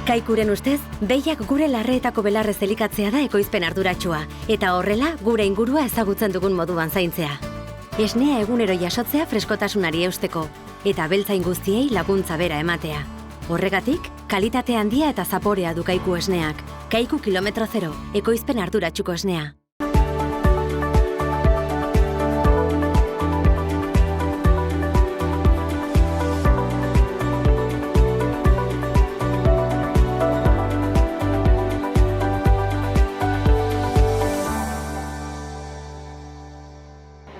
Kaikuren ustez, behiak gure larreetako belarrez elikatzea da ekoizpen arduratsua, eta horrela gure ingurua ezagutzen dugun moduan zaintzea. Esnea egunero jasotzea freskotasunari eusteko, eta abeltzain guztiei laguntza bera ematea. Horregatik, kalitate handia eta zaporea du Kaiku esneak. Kaiku kilometro zero, ekoizpen arduratsuko esnea.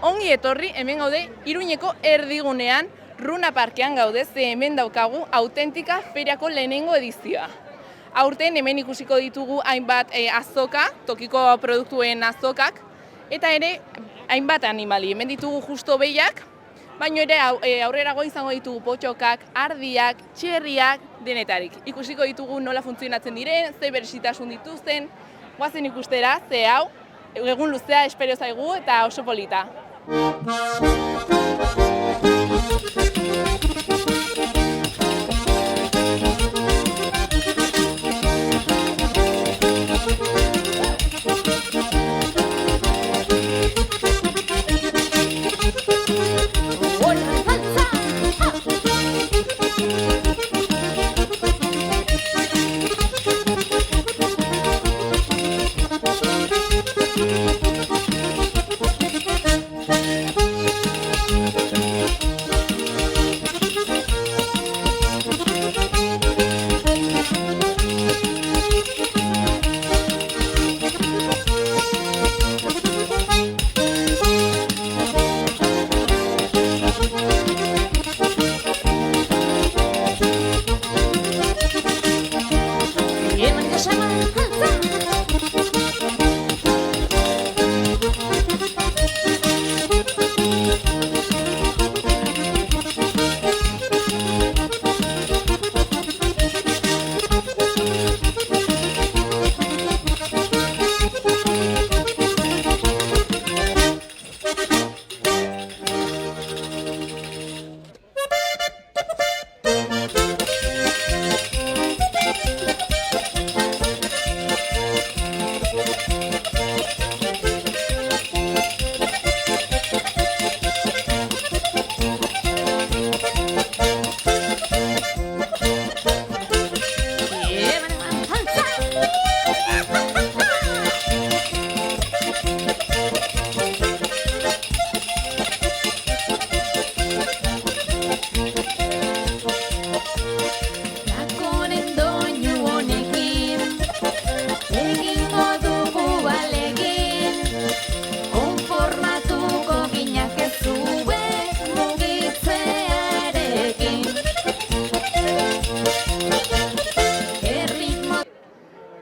Ongi etorri, hemen gaude Iruñeko erdigunean, Runa Parkean gaude, ze hemen daukagu Autentika feriako lehenengo edizioa. Aurten hemen ikusiko ditugu hainbat azoka, tokiko produktuen azokak, eta ere hainbat animali. Hemen ditugu justo behiak, baina ere aurrerago izango ditugu potxokak, ardiak, txerriak, denetarik. Ikusiko ditugu nola funtzionatzen diren, ze berezitasun dituzten, goazen ikustera, ze hau, egun luzea espero zaigu eta oso polita.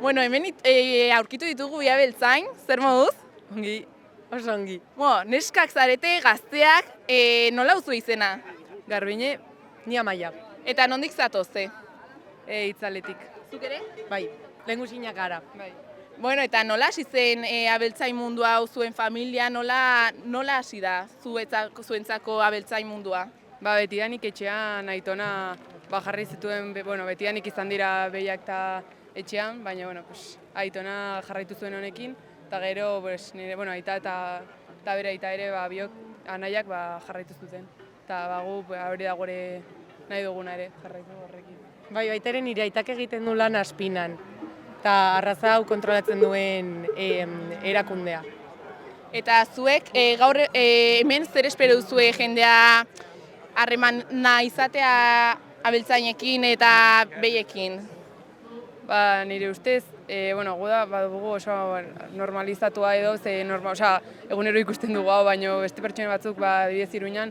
Bueno, hemen aurkitu ditugu bi abeltzain, zer moduz? Ongi, oso ongi. Neskak zarete, gazteak, nola uzu izena? Garbine, ni Amaia. Eta nondik zatozte? Itzaletik. Zuk ere? Bai, lehengusinak gara. Bai. Bueno, eta nola hasi zen abeltzain mundua hau zuen familia, nola hasi da zuentzako abeltzain mundua? Ba, betidanik etxean aitona jarri zituen, betidanik izan dira behiak eta etxean, baina aitona jarraitu zuen honekin, eta gero nire aita eta bere aita ere biok anaiak jarraitu zuten. Eta gu hori da gure nahi duguna ere jarraitu horrekin. Bai, baita ere nire aitak egiten du lan Aspinan, eta arraza hau kontrolatzen duen erakundea. Eta zuek gaur hemen zer espero duzue jendea harremana izatea abeltzainekin eta behiekin? Ba, nire ustez, gu da badugu oso normalizatua edo, egunero ikusten dugu hau, baina beste pertsone batzuk adibidez Iruñan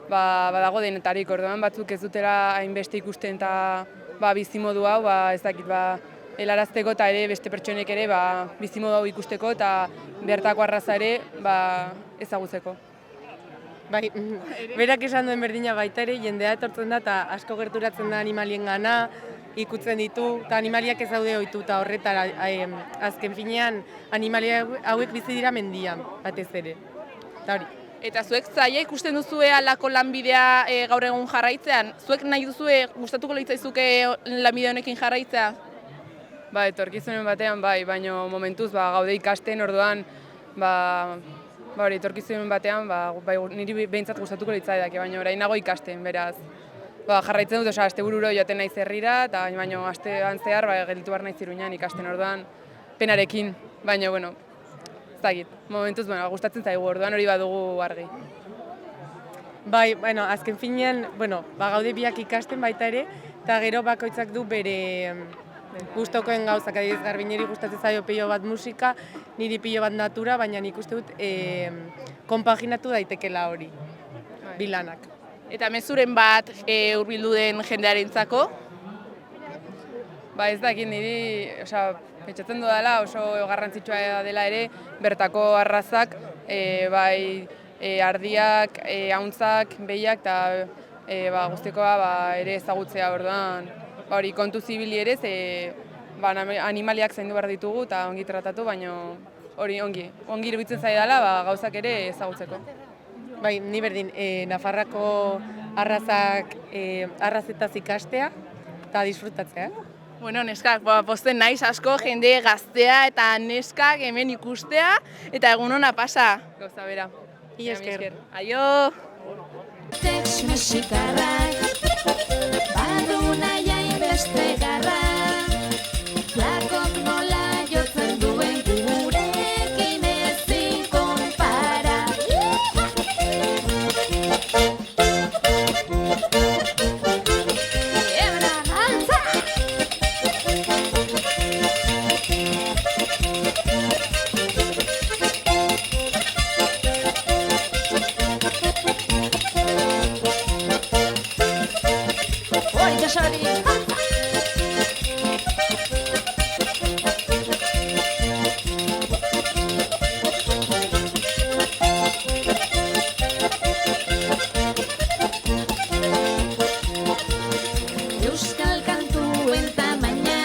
badago denetarik, orduan batzuk ez dutela hainbeste ikusten eta bizimodu hau, ez dakit, helarazteko eta ere beste pertsonek ere bizimodu hau ikusteko eta behartako arraza ere ezagutzeko. Bai, berak esan duen berdina baita ere, jendea etortzen da eta asko gerturatzen da animalien gana, ikutzen ditu, eta animaliak ez daude ohitu eta horretara, azken finean animalia hauek bizi dira mendian, batez ere. Eta hori. Eta zuek zaila ikusten duzue halako lanbidea gaur egun jarraitzean? Zuek nahi duzue, gustatuko litzaizuke lanbide honekin jarraitzea? Ba, etorkizunen batean bai, baina momentuz gaude ikasten, orduan etorkizunen batean niri behintzat gustatuko litzaidake, baina orain nago ikasten, beraz. Jarraitzen dut, astebururo joaten naiz herrira, eta baina astean zehar gelditu behar naiz Iruñan ikasten, orduan penarekin, baina, bueno, ez dakit, momentuz gustatzen zaigu, orduan hori badugu argi. Bai, azken finean, gaude biak ikasten baita ere, eta gero bakoitzak du bere gustokoen gauzak, adibidez Garbineri gustatzen zaio pilo bat musika, niri pilo bat natura, baina nik uste dut konpaginatu daitekela hori, bilanak. Eta mezuren bat hurbildu den jendearentzako? Ez dakit niri, pentsatzen dudala oso garrantzitsua dela ere, bertako arrazak, ardiak, ahuntzak, behiak eta guztikoa ere ezagutzea orduan. Hori kontu zibili ere, animaliak zaindu behar ditugu eta ongi tratatu, baina hori ongi iruditzen zaidala gauzak ere ezagutzeko. Bai, ni berdin, Nafarrako arrazetaz ikastea eta disfrutatzea. Bueno, neskak, posten naiz asko jende gaztea eta neskak hemen ikustea eta egun ona pasa. Gauza bera. Ia esker. Aio! Tex mexikarrak, badu nahi beste garra, flakok nola jotzen duen gurekin ezin konpara. Ebra, altza! Oi, jasari! Euskal kantuen tamaina,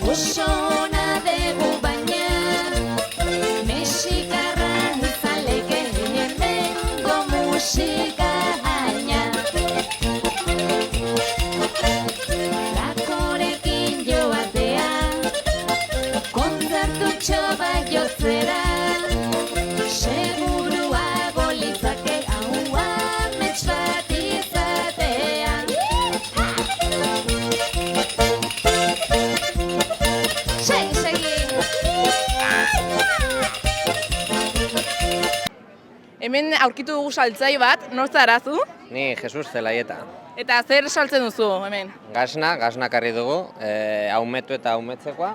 oso ona dugu baina, mexikarra izaleke hemengo musika haina. Lakorekin joatea, kontzertutxo bat jotzera, seguruago litzake hau amets bat izatea. Segi! Hemen aurkitu dugu saltzai bat, nor zarazu? Ni Jesus Zelaieta. Eta zer saltzen duzu hemen? Gazna karri dugu, aumetu eta aumetzekoa,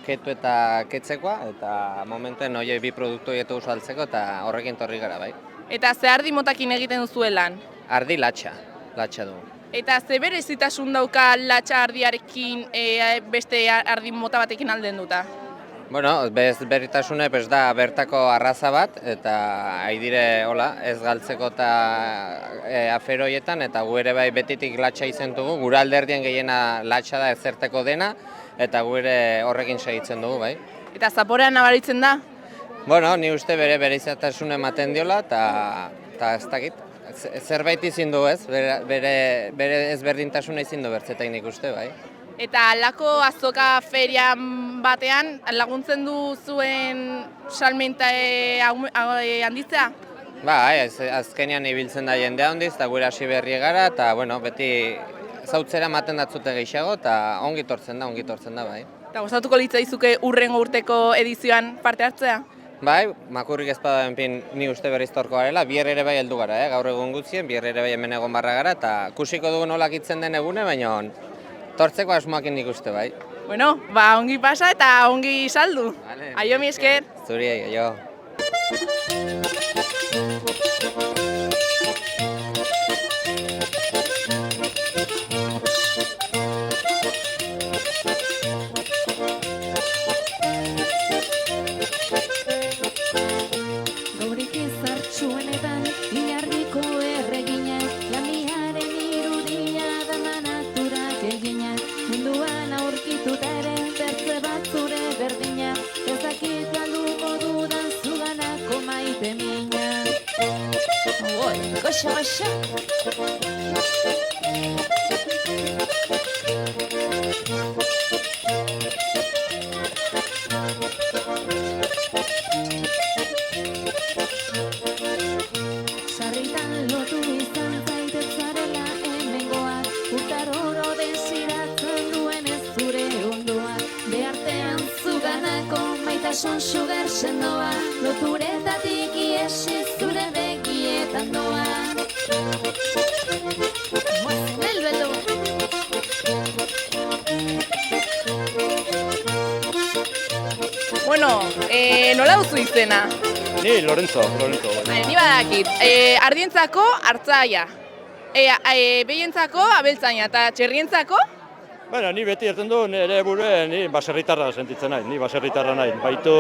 ketu eta ketzekoa, eta momentuen hori bi produktu ditugu saltzeko eta horrekin torri gara bai. Eta ze ardi motakin egiten duzu lan? Ardi latxa dugu. Eta ze berezitasun dauka latxa ardiarekin beste ardi mota batekin alden duta? Berritasune da bertako arraza bat, eta haidire ez galtzeko eta aferoietan, eta gu ere bai betitik latxa izen dugu, gure alderdien gehiena latxa da ezerteko dena, eta gu ere horrekin segitzen dugu bai. Eta zaporean nabaritzen da? Ni uste bereizatasun ematen diola, eta ez dakit, zerbait izin du ez, bere ezberdintasuna izin du bertzetain ikuste bai. Eta alako azoka ferian batean laguntzen du zuen salmenta handitzea? Azkenean ibiltzen da jendea handiz, eta gure hasi berri gara, eta beti zautzera ematen datzute gehiago, eta ongi tortzen da bai. Eta gustatuko litzaizuke hurrengo urteko edizioan parte hartzea? Bai, makurrik ez bada benpin ni uste berriz torko garela, bier ere bai heldu gara, gaur egun gutxien, bier ere bai hemen egon barra gara, eta kusiko dugu nolak itzen den egune, baina tortzeko asmoakin nik uste bai. Bueno, ongi pasa eta ongi saldu. Vale, Aio, mi esker. Zuri, aio. Gaurik ezartxuenetan, ilargiko erregina, lamiaren irudina da manaturak egina, munduan aurkitutaren bertze bat zure berdina, ezakit galduko dudan zuganako maite mina. Oi, goxa! Maitasun sugar sendoa, loturetatik iesi zure begietan doa. Belbeldo. Bueno, nola duzu izena? Ni Lorenzo. Ni badakit, ardientzako hartzaia, behientzako abeltzaina eta txerrientzako? Bueno, ni beti erten du nire buruen ni baserritarra sentitzen nahi, ni baserritarra nahi. Baitu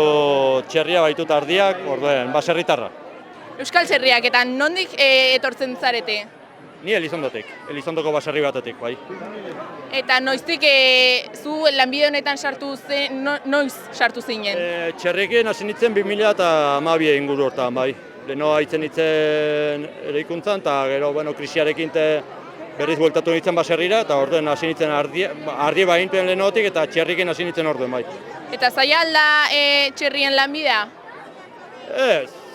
txerria, baitu ardiak, orduen baserritarra. Euskal txerriak eta nondik etortzen zarete? Ni Elizondoko baserri batetik, bai. Eta noiztik zu lanbide honetan noiz sartu zinen? Txerriekin hasi nintzen 2012 inguru hortan, bai. Leno haitzen nintzen eraikuntzan, eta gero, krisiarekin berriz bueltatu nintzen baserrira, eta orduen hasi nintzen ardi baintuen lehenotik, eta txerriekin hasi nintzen orduen, bai. Eta zaila alda txerrien lanbidea?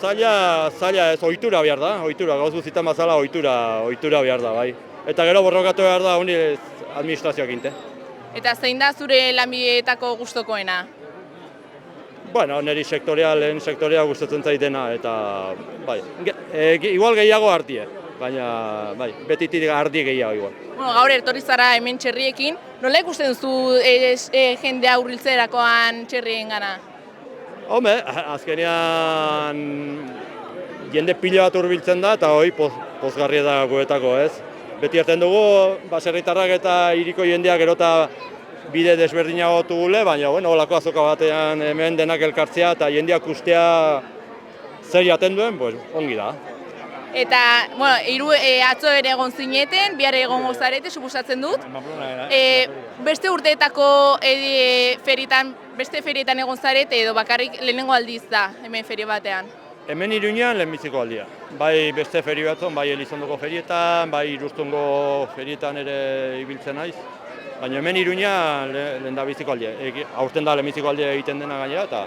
Zaila ez, ohitura behar da, gauz guztietan bazala ohitura behar da, bai. Eta gero borrokatu behar da, honi administrazioak inte. Eta zein da zure lanbideetako gustokoena? Bueno, niri sektorea gustatzen zaitena, eta bai, igual gehiago artie, baina bai, betitik ardi gehiago igual. Bueno, gaur etorri zara hemen txerriekin, nola ikusten duzu jendea hurbiltzerakoan txerrien gana? Hombre, azkenean jende pila bat hurbiltzen da eta hori pozgarria da guetako, ez? Beti hartzen dugu, baserritarrak eta hiriko jendeak erota bide desberdinago dugule, baina holako azoka batean hemen denak elkartzea eta jendeak ustea zer jaten duen, ongi da. Eta, atzo ere egon zineten, bihar egongo zarete, suposatzen dut. Beste urteetako beste ferietan egon zarete edo bakarrik lehenengo aldiz da hemen ferie batean? Hemen Iruñean lehenbiziko aldia. Bai beste ferie batzon, bai Elizondoko ferietan, bai Iruztongo ferietan ere ibiltzen naiz. Baina hemen Iruñean lehendabiziko aldia. Aurten da lehenbiziko aldia egiten dena gainera,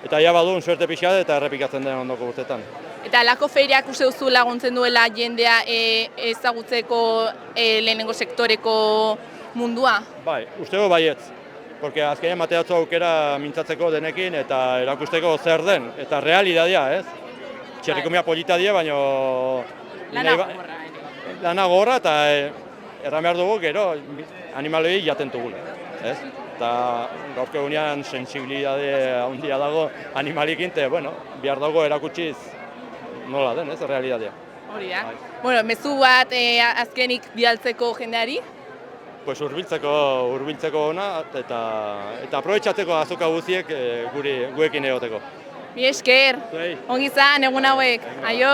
eta ja badun suerte pixat eta errepikatzen den ondoko urtetan. Eta alako feriak uste duzu laguntzen duela jendea ezagutzeko lehenengo sektoreko mundua? Bai, usteko baietz. Porque azkenean mateatzu aukera mintzatzeko denekin eta erakusteko zer den. Eta realitatea, ez? Txerrikomia polita die, baina... Lana gorra eta erran behar dugu gero animalei jaten dugula, ez? Eta gaurko egunean sensibilidade handia dago animalikin, behar dago erakutsiz nola den, ez, realitatea. Hori da. Bueno, mezu bat azkenik bidaltzeko jendeari? Pues hurbiltzeko ona eta aprobetxatzeko azoka guztiek guekin egoteko. Mi esker, ongi izan, egun hauek. Aio!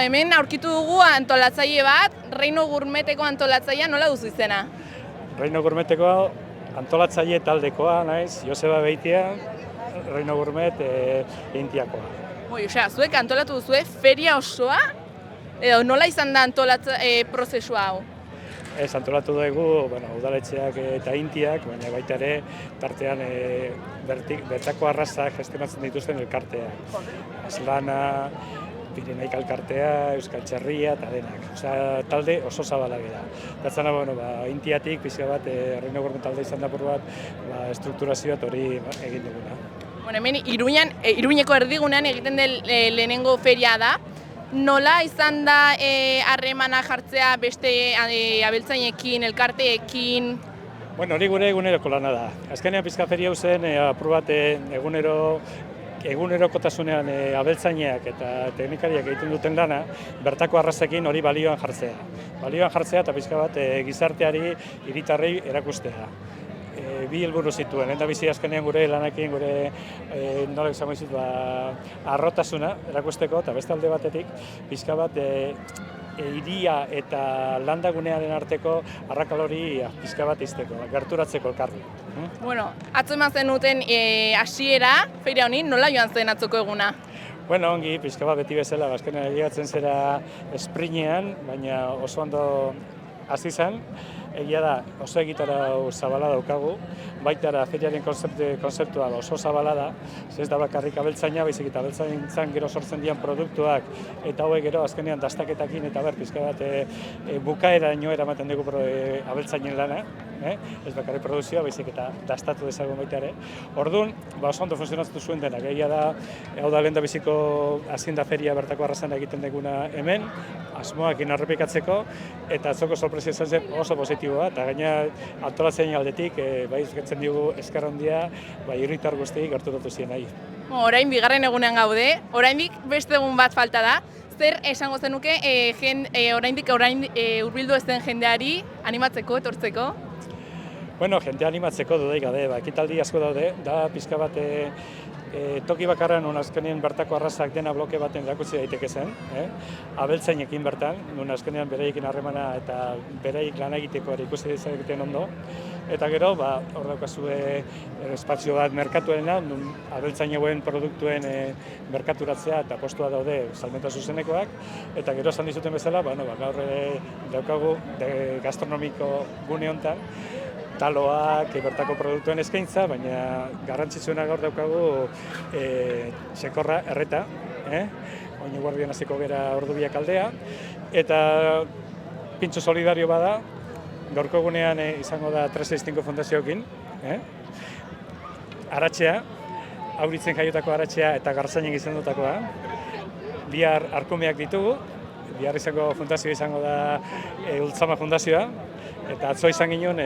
Hemen aurkitu dugu antolatzaile bat, Reino Gourmeteko antolatzailea, nola duzu izena? Reino Gourmeteko antolatzaile taldekoa, naiz, Joseba Beitia, Reino Gourmet Intiakoa. Osea, zuek antolatu duzue feria osoa, edo nola izan da prozesua hau? Ez, antolatu dugu, udaletxeak eta Intiak, baina baita ere tartean bertako arrazak gestionatzen dituzten elkarteak. Aslana, Pirenaik Elkartea, Euskal Txerria eta denak. Osea, talde oso zabala gira. Gatzana, Intiatik, pixka bat, Errenegorren talde izan da bat, estrukturazio bat hori egin duguna. Hemen Iruñeko erdigunean egiten den lehenengo feria da. Nola izan da harremana jartzea beste abeltzainekin, elkarteekin? Hori gure eguneroko lana da. Azkenean pizka feria hau zen, apur bat egunerokotasunean abeltzaineak eta teknikariak egiten duten lana, bertako arrazekin hori balioan jartzea. Balioan jartzea eta pizka bat gizarteari, hiritarrei erakustea. Bi helburu zituen, eta bizi azkenean gure lanakin, gure nola izango izut, arrotasuna erakusteko, eta beste alde batetik, pizka bat hiria eta landagunearen arteko arrakalori pizka bat izteko, gerturatzeko elkarri. Atzo eman zenuten hasiera feria honi, nola joan zen atzoko eguna? Ongi, pizka bat beti bezala, azkenean egiatzen zera esprinean, baina oso ondo hasi zen. Egia da, oso egitarau zabala daukagu, baitara feriaren konzeptua oso zabala da, ez da bakarrik abeltzaina, baizik eta abeltzaintzan gero sortzen dian produktuak, eta hauek gero azkenean dastaketakin eta pizka bat bukaeraino eramaten dugu abeltzainen lana, ez bakarrik produzioa, baizik eta dastatu dezagun baita ere. Orduan, oso ondo funtzionatu zuen denak, egia da, hau da lehendabiziko Hazienda Feria bertako arrazan egiten duguna hemen, asmoakin errepikatzeko, eta atzoko sorpresa izan zen oso positiboa, eta gaina antolatzen aldetik, eskatzen digu esker handia, hiritar guztiei gerturatu ziren nahi. Orain bigarren egunean gaude, oraindik beste egun bat falta da. Zer esango zenuke oraindik hurbildu ez den jendeari animatzeko, etortzeko? Jendea animatzeko dudaik gabe, ekitaldi asko daude, da pizka bat toki bakarra non azkenean bertako arrazak dena bloke baten erakutsi daiteke zen, abeltzainekin bertan, non azkenean bereiekin harremana eta bereik lan egiteko ere ikusi dezaketen ondo. Eta gero, hor daukazue espazio bat merkatuena, non abeltzaineuen produktuen merkaturatzea eta postua daude salmenta zuzenekoak, eta gero esan dizuten bezala, gaur daukagu gastronomiko gune honetan, taloak, bertako produktuen eskaintza, baina garrantzitsuena gaur daukagu sekorra erreta, oin guardian hasiko gera ordubiak aldea, eta pintxo solidario bada, gaurko egunean izango da 365 fundazioekin, Aratxea, Auritzen jaiotako Aratxea eta Gartzainen izendutakoa, bihar arkumeak ditugu, bihar izango fundazioa izango da Ultzama fundazioa, eta atzo izan ginen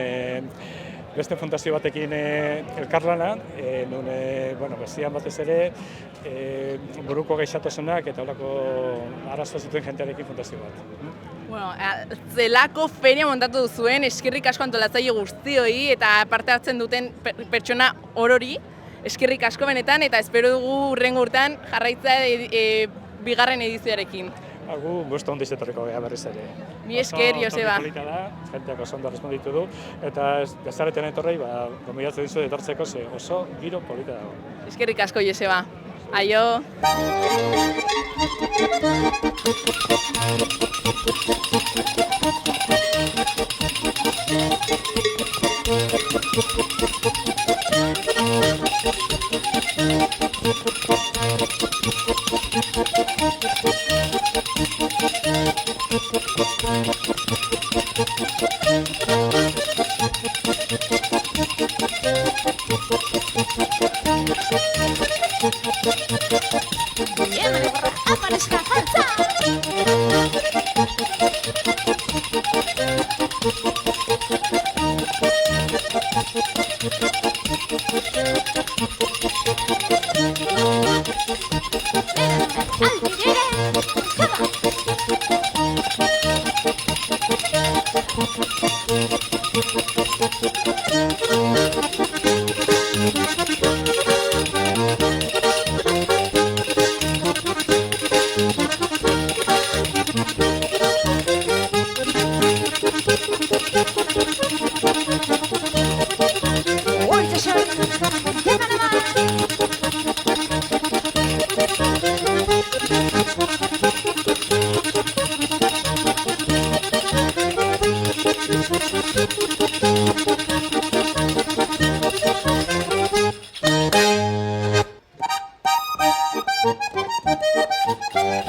beste fundazio batekin elkarlana, nun bestian batez ere buruko gaixatasunak eta horako arazo zituen jentearekin fundazio bat. Zelako feria montatu duzuen, eskerrik asko antolatzaile guztioi eta parte hartzen duten pertsona orori, eskerrik asko benetan eta espero dugu hurrengo urtean jarraitzea bigarren edizioarekin. Gu gustu ondiz etorriko gara berriz ere. Mi esker, Joseba. Oso polita da, jenteak oso ondo responditu du, eta ez zareten etorrei, gomidatzen dizu etortzeko ze oso giro polita dago. Eskerrik asko, Joseba. Aio!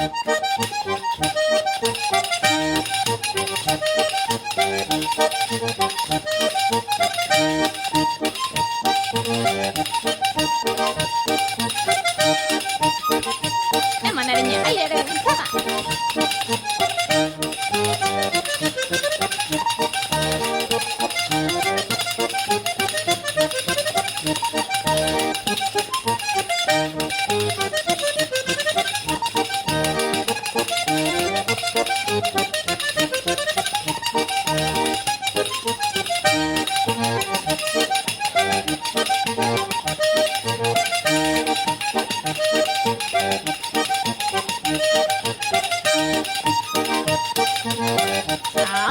Thank you. Eman erine, aire ere, zama.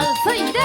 Alzoire!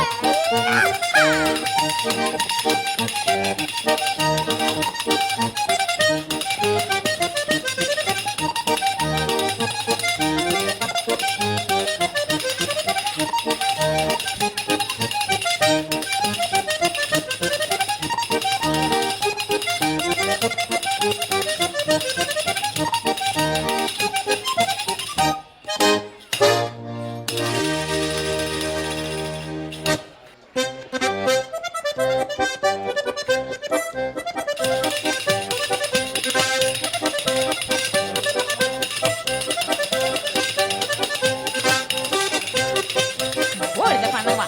Guarda quando va.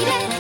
aire.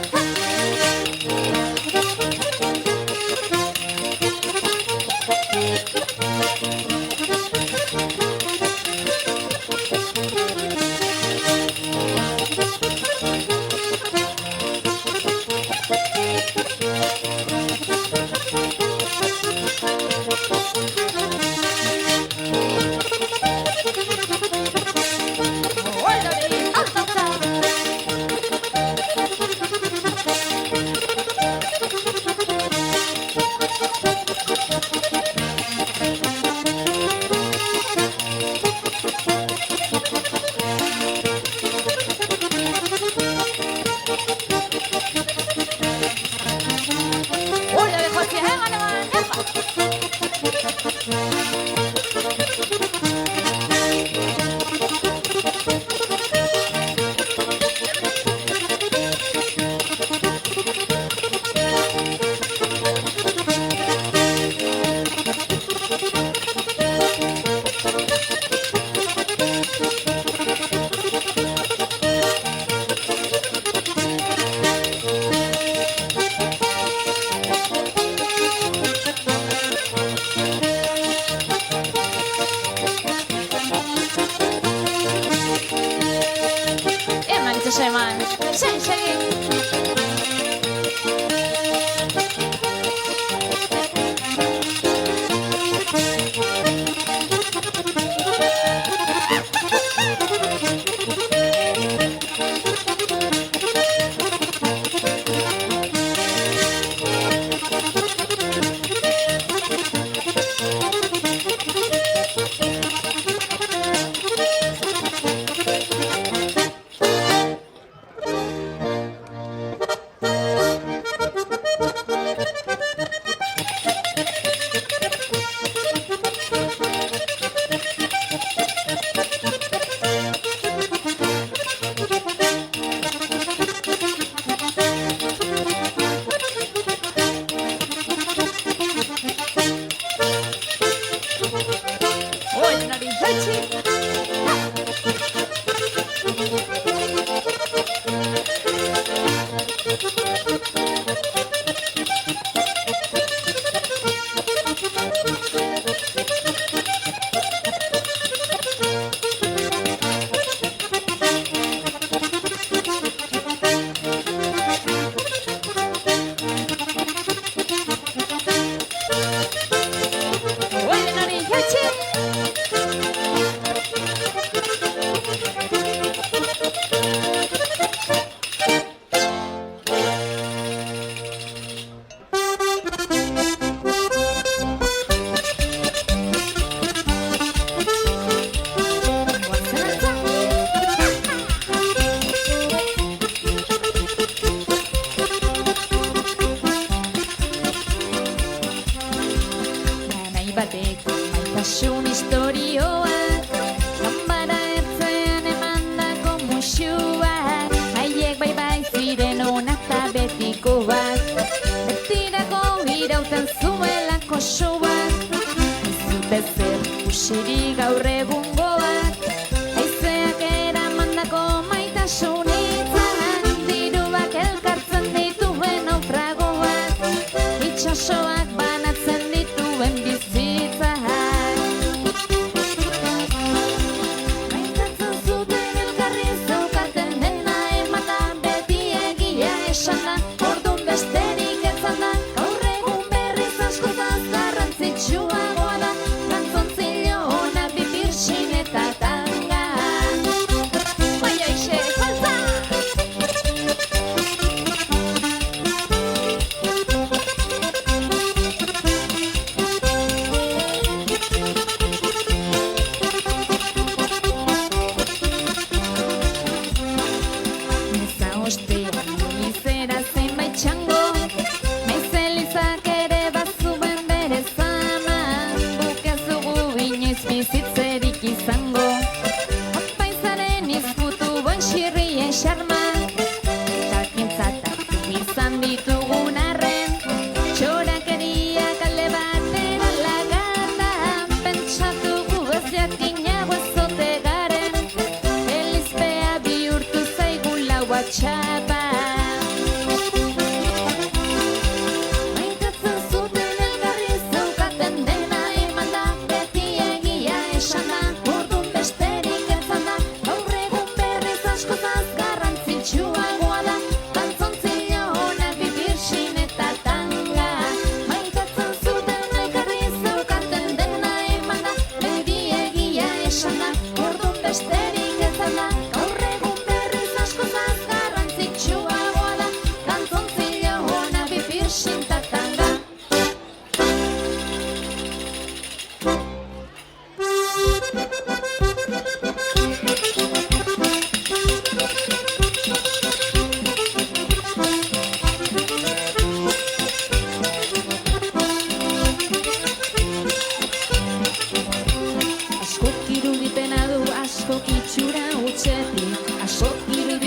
Txapa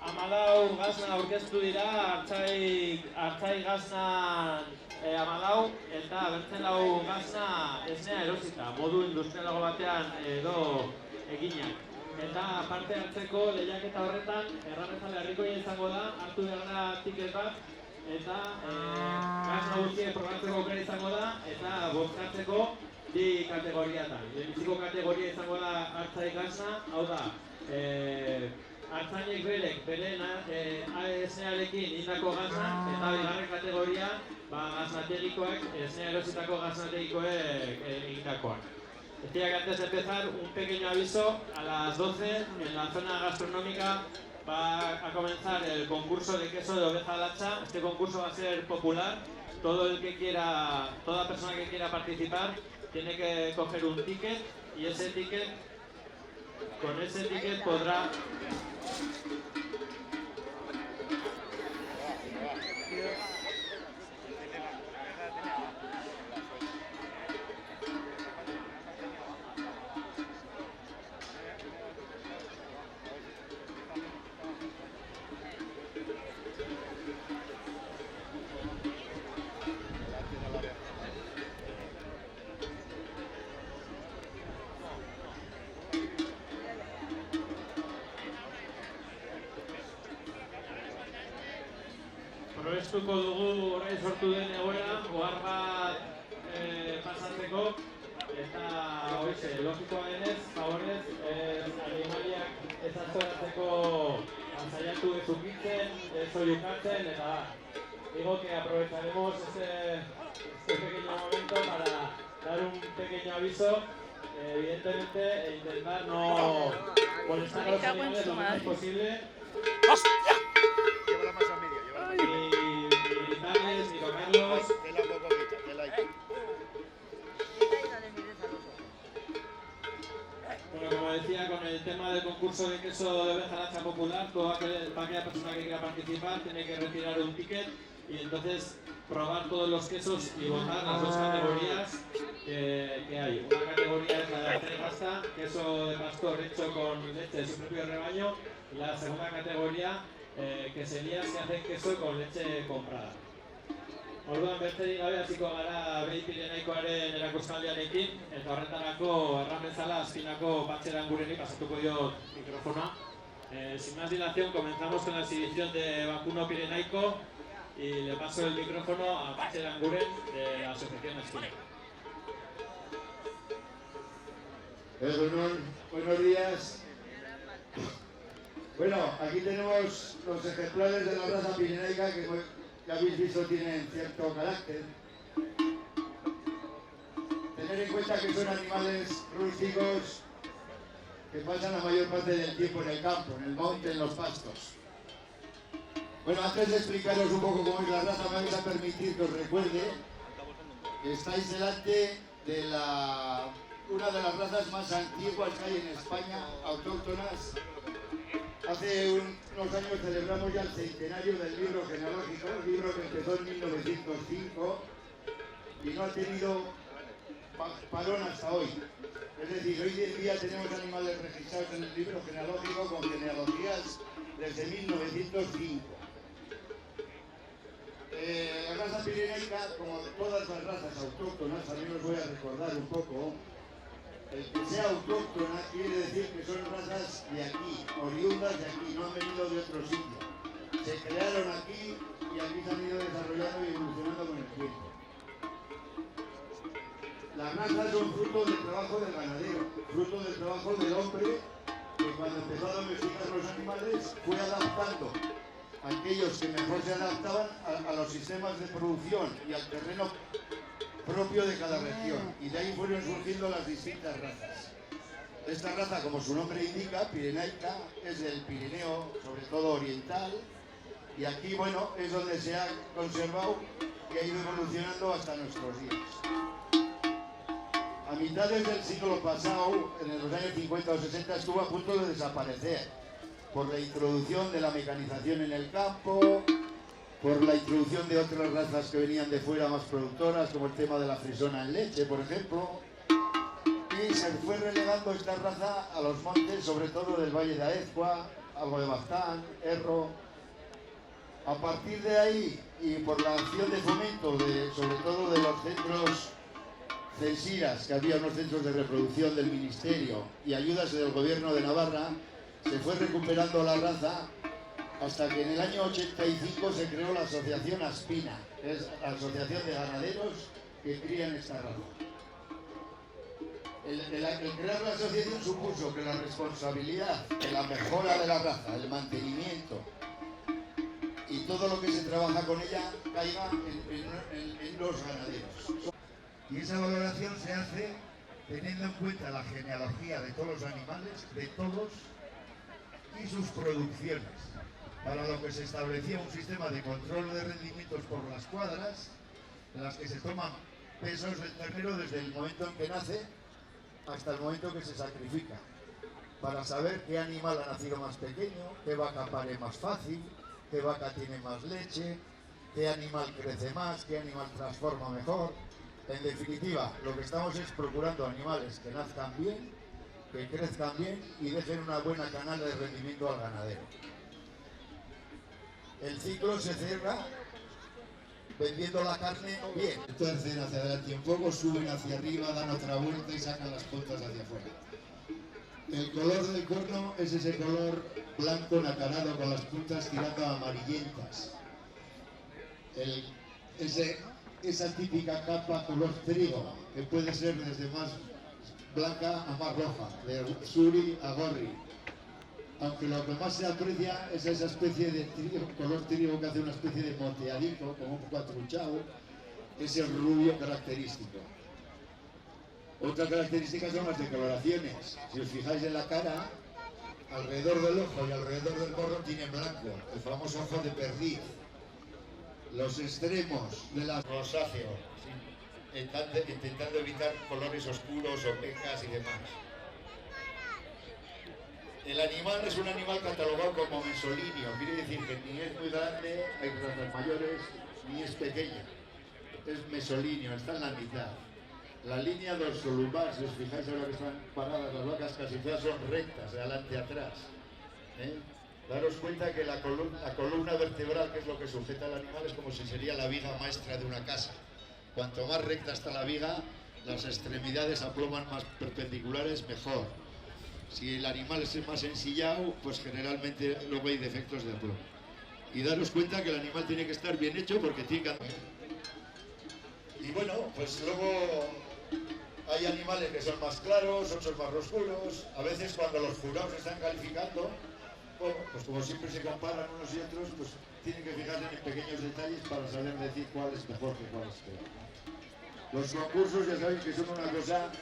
14 gazna aurkeztu dira, Artzai gaznan 14 eta Bertzelau gazna esnea erosita, modu industrialago batean edo eginak. Eta parte hartzeko lehiaketa horretan, erramezale herrikoia izango da, hartu behar tiket bat, eta gazna guztiek probatzeko aukera izango da, eta bozkatzeko bi kategoriatan. Lehenbiziko kategoria izango da Artzai gazna, hau da, Artzainek berek beren esnearekin indako gazna, eta bigarren kategoria gaznategikoak, esnea erositako gaznategikoek indakoak. Decía que antes de empezar, un pequeño aviso, a las 12 en la zona gastronómica va a comenzar el concurso de queso de oveja lacha. Este concurso va a ser popular, toda persona que quiera participar tiene que coger un ticket y con ese ticket podrá... Probestuko dugu orain sortu den egoera, ohar bat pasatzeko, eta hoize, logikoa denez, favorez, animaliak ez azkoratzeko saiatu ez ukitzen, ez oiukatzen, eta digo que aprovecharemos este pequeño momento para dar un pequeño aviso, evidentemente, e intentar no molestar a los animales lo menos posible. ¡Hostia! Llévala más a medio, llévala más a medio. Ni gritarles, ni tocarlos. Tela poco quita, tela ahí. Bueno, como decía, con el tema del concurso de queso de oveja lacha popular, toda aquella persona que quiera participar tiene que retirar un ticket y entonces probar todos los quesos y votar las dos categorías que hay. Una categoría es la de Artzai pasta, queso de pastor hecho con leche de su propio rebaño, y la segunda categoría queserías que hacen queso con leche comprada. Orduan besterik gabe hasiko gara Behi Pirenaikoaren erakustaldiarekin, eta horretarako erran bezala Azpinako Patxer Angureni pasatuko diot mikrofona. Sin más dilación, comenzamos con la exhibición de vacuno pirenaico y le paso el micrófono a Patxer Anguren de la Asociación Azpina. Buenos días. Bueno, aquí tenemos los ejemplares de la raza pirenaica que ya habéis visto tienen cierto carácter. Tener en cuenta que son animales rústicos que pasan la mayor parte del tiempo en el campo, en el monte, en los pastos. Bueno, antes de explicaros un poco cómo es la raza, me vais a permitir que os recuerde que estáis delante de una de las razas más antiguas que hay en España, autóctonas. Hace unos años celebramos ya el centenario del libro genealógico, el libro que empezó en 1905 y no ha tenido parón hasta hoy. Es decir, hoy en día tenemos animales registrados en el libro genealógico con genealogías desde 1905. La raza pirenaica, como todas las razas autóctonas, también os voy a recordar un poco. El que sea autóctona quiere decir que son razas de aquí, oriundas de aquí, no han venido de otro sitio. Se crearon aquí y aquí se han ido desarrollando y evolucionando con el tiempo. Las razas son fruto del trabajo del ganadero, fruto del trabajo del hombre que cuando empezó a domesticar los animales fue adaptando a aquellos que mejor se adaptaban a los sistemas de producción y al terreno propio de cada región, y de ahí fueron surgiendo las distintas razas. Esta raza, como su nombre indica, pirenaica, es del Pirineo, sobre todo oriental, y aquí, bueno, es donde se ha conservado y ha ido evolucionando hasta nuestros días. A mitades del siglo pasado, en los años 50 o 60, estuvo a punto de desaparecer por la introducción de la mecanización en el campo, por la introducción de otras razas que venían de fuera más productoras, como el tema de la frisona en leche, por ejemplo, y se fue relegando esta raza a los montes, sobre todo del Valle de Aezcua, algo de Baztán, Erro. A partir de ahí, y por la acción de fomento, sobre todo de los centros CESIRAS, que había unos centros de reproducción del Ministerio, y ayudas del Gobierno de Navarra, se fue recuperando la raza hasta que en el año 85 se creó la Asociación Aspina, que es la Asociación de Ganaderos que crían esta raza. El crear la asociación supuso que la responsabilidad de la mejora de la raza, el mantenimiento y todo lo que se trabaja con ella caiga en los ganaderos. Y esa valoración se hace teniendo en cuenta la genealogía de todos los animales, de todos, y sus producciones, para lo que se establecía un sistema de control de rendimientos por las cuadras, en las que se toman pesos del ternero desde el momento en que nace hasta el momento que se sacrifica, para saber qué animal ha nacido más pequeño, qué vaca pare más fácil, qué vaca tiene más leche, qué animal crece más, qué animal transforma mejor. En definitiva, lo que estamos es procurando animales que nazcan bien, que crezcan bien y dejen una buena canal de rendimiento al ganadero. El ciclo se cierra vendiendo la carne bien. Tuercen hacia adelante un poco, suben hacia arriba, dan otra vuelta y sacan las puntas hacia afuera. El color del cuerno es ese color blanco nacarado con las puntas tirando a amarillentas. Esa típica capa color trigo, que puede ser desde más blanca a más roja, de suri a gorri. Aunque lo que más se aprecia es esa especie de color trigo que hace una especie de moteadito, como un poco atruchado, es el rubio característico. Otra característica son las decoloraciones. Si os fijáis en la cara, alrededor del ojo y alrededor del morro tienen blanco, el famoso ojo de perdiz. Los extremos de la rosáceo, intentando evitar colores oscuros o pecas y demás. El animal es un animal catalogado como mesolíneo, quiere decir que ni es muy grande, hay razas mayores, ni es pequeño. Es mesolíneo, está en la mitad. La línea dorsolumbar, si os fijáis ahora que están paradas las vacas casi todas son rectas, de adelante a atrás. Daros cuenta que la columna vertebral, que es lo que sujeta al animal, es como si sería la viga maestra de una casa. Cuanto más recta está la viga, las extremidades aploman más perpendiculares, mejor. Si el animal es más ensillado, pues generalmente luego hay defectos de aplomo. Y daros cuenta que el animal tiene que estar bien hecho porque tiene que... Y bueno, pues luego hay animales que son más claros, otros más oscuros. A veces cuando los jurados están calificando, bueno, pues como siempre se comparan unos y otros, pues tienen que fijarse en pequeños detalles para saber decir cuál es mejor que cuál es peor. Los concursos ya sabéis que son una cosa...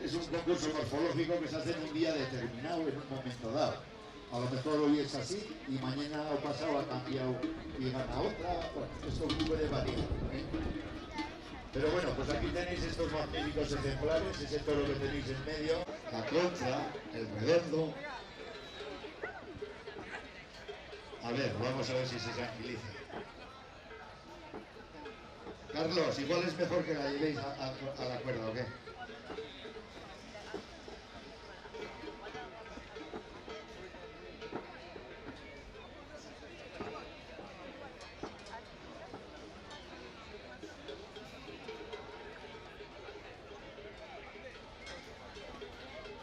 Es un concurso morfológico que se hace en un día determinado, en un momento dado. A lo mejor hoy es así y mañana o pasado ha cambiado y gana otra. Bueno, esto puede variar. Pero bueno, pues aquí tenéis estos magníficos ejemplares, ese toro que tenéis en medio, la concha, el redondo. A ver, vamos a ver si se tranquiliza. Carlos, igual es mejor que la llevéis a la cuerda, ¿o qué?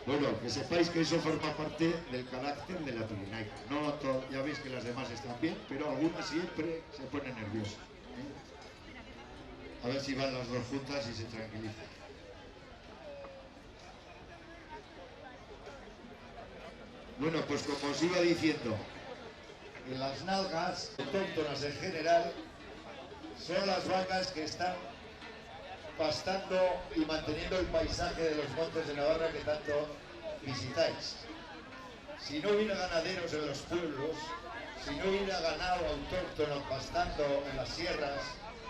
Bueno, que sepáis que eso forma parte del carácter de la Pirenaica. No todo, ya veis que las demás están bien, pero algunas siempre se ponen nerviosas. A ver si van las dos juntas y se tranquilizan. Bueno, pues como os iba diciendo, en las nalgas autóctonas en general son las vacas que están pastando y manteniendo el paisaje de los montes de Navarra que tanto visitáis. Si no hubiera ganaderos en los pueblos, si no hubiera ganado autóctono pastando en las sierras,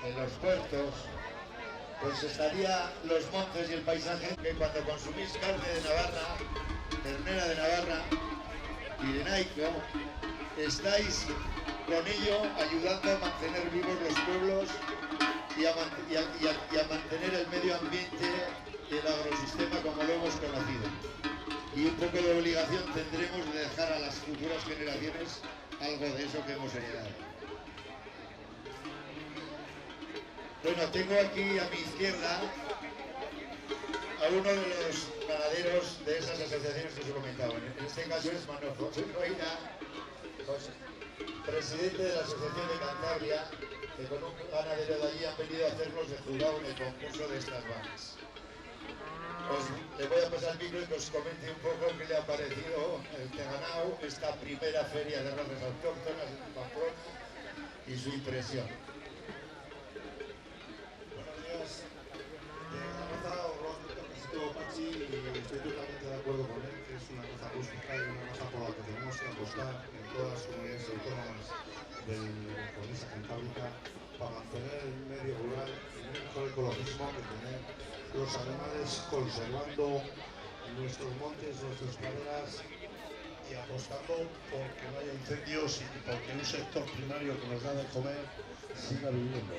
en los puertos, pues estaría los montes y el paisaje que cuando consumís carne de Navarra, ternera de Navarra, pirenaico, estáis con ello ayudando a mantener vivos los pueblos y a mantener el medio ambiente y el agrosistema como lo hemos conocido. y un poco de obligación tendremos de dejar a las futuras generaciones algo de eso que hemos heredado. Bueno, tengo aquí a mi izquierda a uno de los ganaderos de esas asociaciones que os he comentado. En este caso es Manuel José Roira, presidente de la Asociación de Cantabria, que con un ganadero de allí han venido a hacernos de jurado en el concurso de estas vacas. Le voy a pasar el micro y que os comente un poco qué le ha parecido el que ha ganado esta primera feria de razas autóctonas en Pamplona y su impresión. Buenos días. La raza Pachi, y estoy totalmente de acuerdo con él, que es una raza rústica y una raza por la que tenemos que apostar en todas las comunidades autónomas de la provincia cantábrica para mantener el medio rural y un mejor ecologismo que tener los animales conservando nuestros montes, nuestras praderas y apostando por que no haya incendios y porque un sector primario que nos da de comer siga viviendo.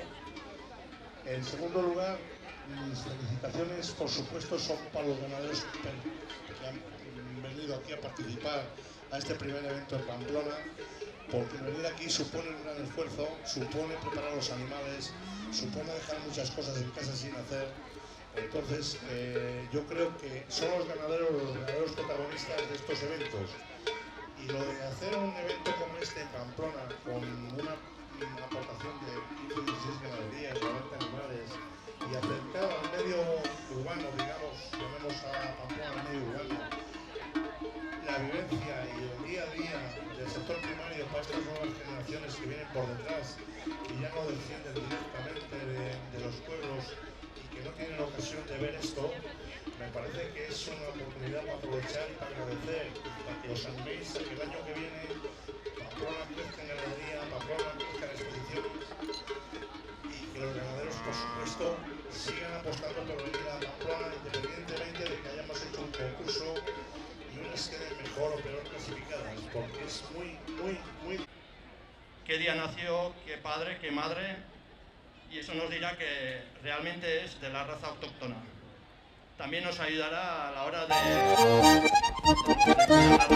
En segundo lugar, mis felicitaciones, por supuesto, son para los ganaderos que han venido aquí a participar a este primer evento en Pamplona, porque venir aquí supone un gran esfuerzo, supone preparar los animales, supone dejar muchas cosas en casa sin hacer. Entonces, yo creo que son los ganaderos protagonistas de estos eventos. Y lo de hacer un evento como este en Pamplona, con una aportación de 15 16 ganaderías, 90 animales, y acercar al medio urbano, digamos, llamemos a Pamplona al medio urbano, la vivencia y el día a día del sector primario para estas nuevas generaciones que vienen por detrás y ya no descienden directamente de los pueblos y que no tienen ocasión de ver esto, me parece que es una oportunidad para aprovechar y para agradecer, para que os animéis a que el año que viene Pamplona crezca en ganadería, Pamplona crezca en exposiciones y que los ganaderos, por supuesto, sigan apostando por venir a Pamplona independientemente de que hayamos hecho un concurso y unas queden mejor o peor clasificadas, porque es muy... ¿Qué día nació? ¿Qué padre? ¿Qué madre? Y eso nos dirá que realmente es de la raza autóctona. También nos ayudará a la hora de la raza, pues, que no haya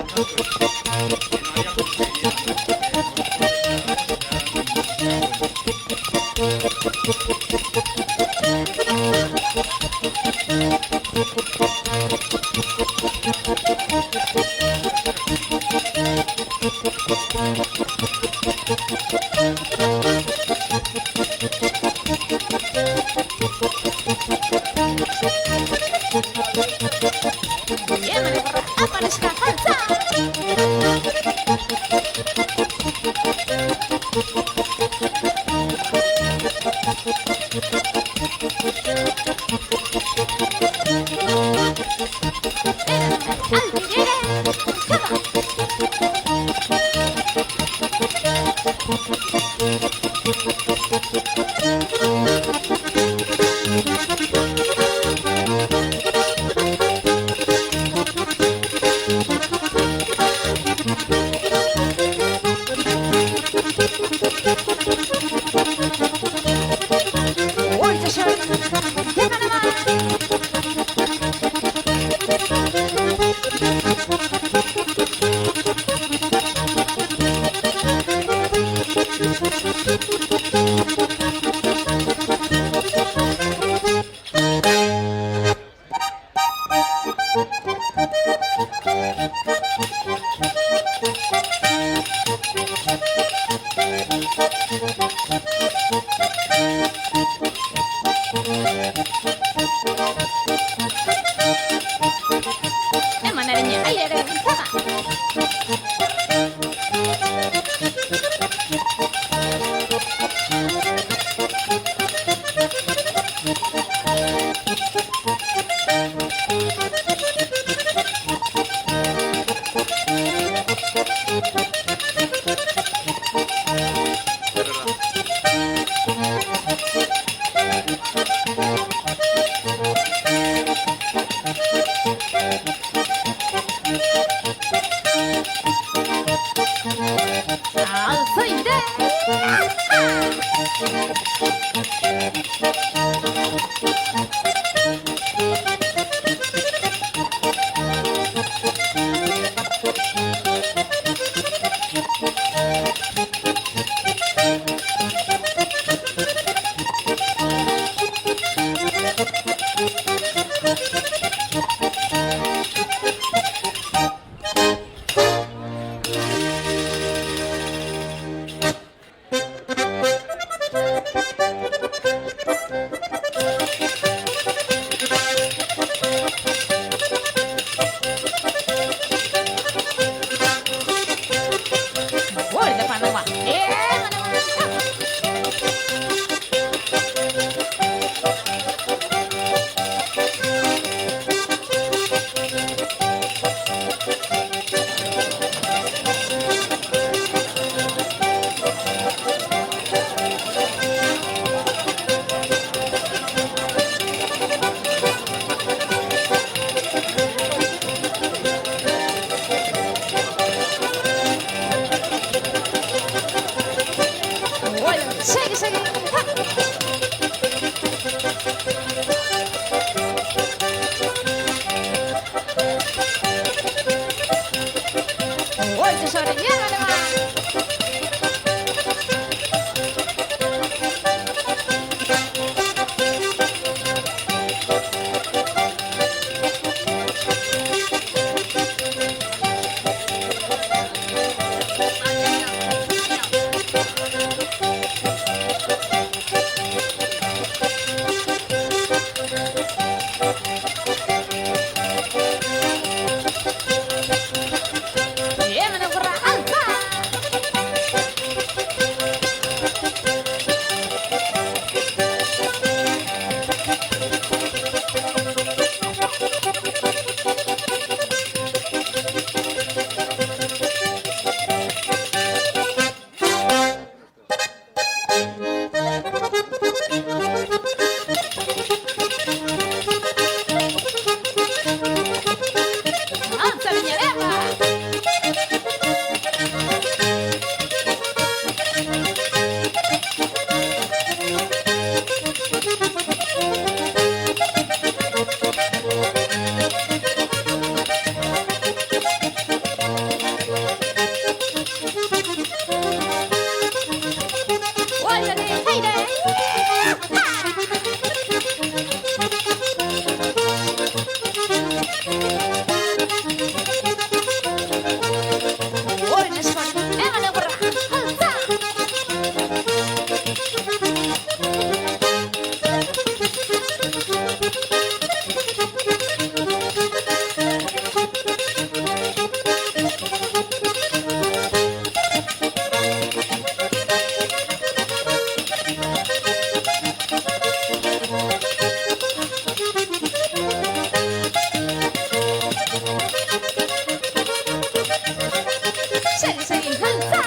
Oye, sobre llévale, va. Llévale, burra, alza. Alza, Viñarema. Óyale, aire. Óyale, sobre llévale, burra, alza. Seguí, seguí, alza.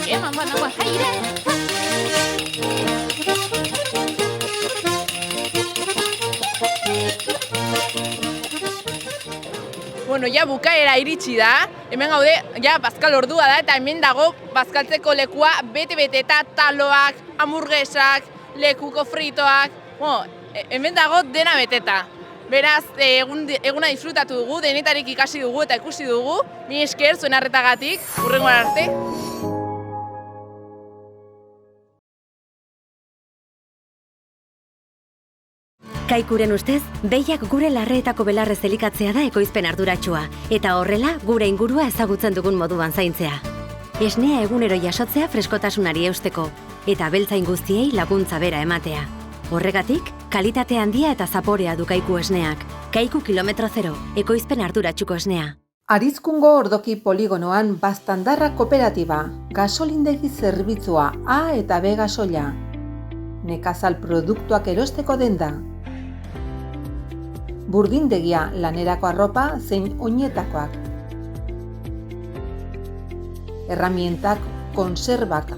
Llevan buena agua, aire. Bueno, ja bukaera iritsi da, hemen gaude, ja bazkal ordua da, eta hemen dago bazkaltzeko lekua bete-bete eta taloak, hamburguesak, lekuko fritoak, bueno, hemen dago dena beteta. Beraz, eguna disfrutatu dugu, denetarik ikasi dugu eta ikusi dugu, mi esker zuen arretagatik, hurrengoan arte. Kaikuren ustez, behiak gure larreetako belarrez elikatzea da ekoizpen arduratsua, eta horrela gure ingurua ezagutzen dugun moduan zaintzea. Esnea egunero jasotzea freskotasunari eusteko, eta abeltzain guztiei laguntza bera ematea. Horregatik, kalitate handia eta zaporea du Kaiku esneak. Kaiku kilometro zero, ekoizpen arduratsuko esnea. Arizkungo ordoki poligonoan Baztandarra kooperatiba, gasolindegi zerbitzua A eta B gasoila. Nekazal produktuak erosteko denda. Burdindegia lanerako arropa zein oinetakoak. Herramientak, konserbak,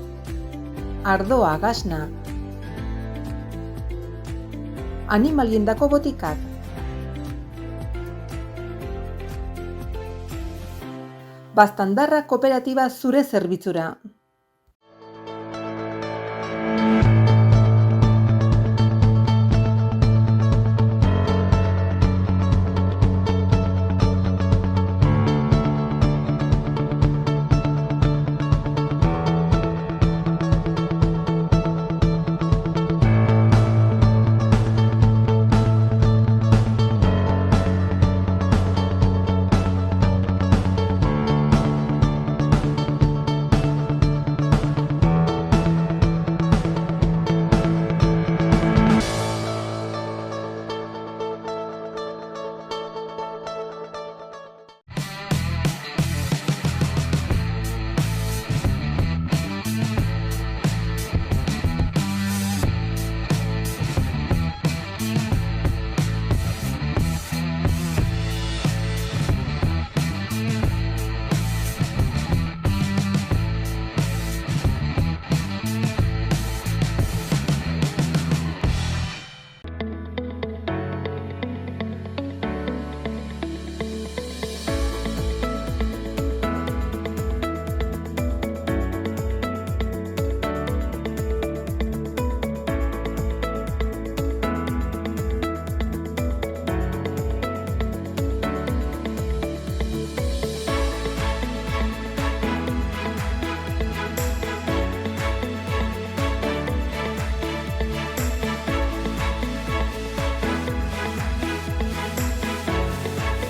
ardoa, gasna. Animaliendako botikak. Baztandarra kooperatiba zure zerbitzura.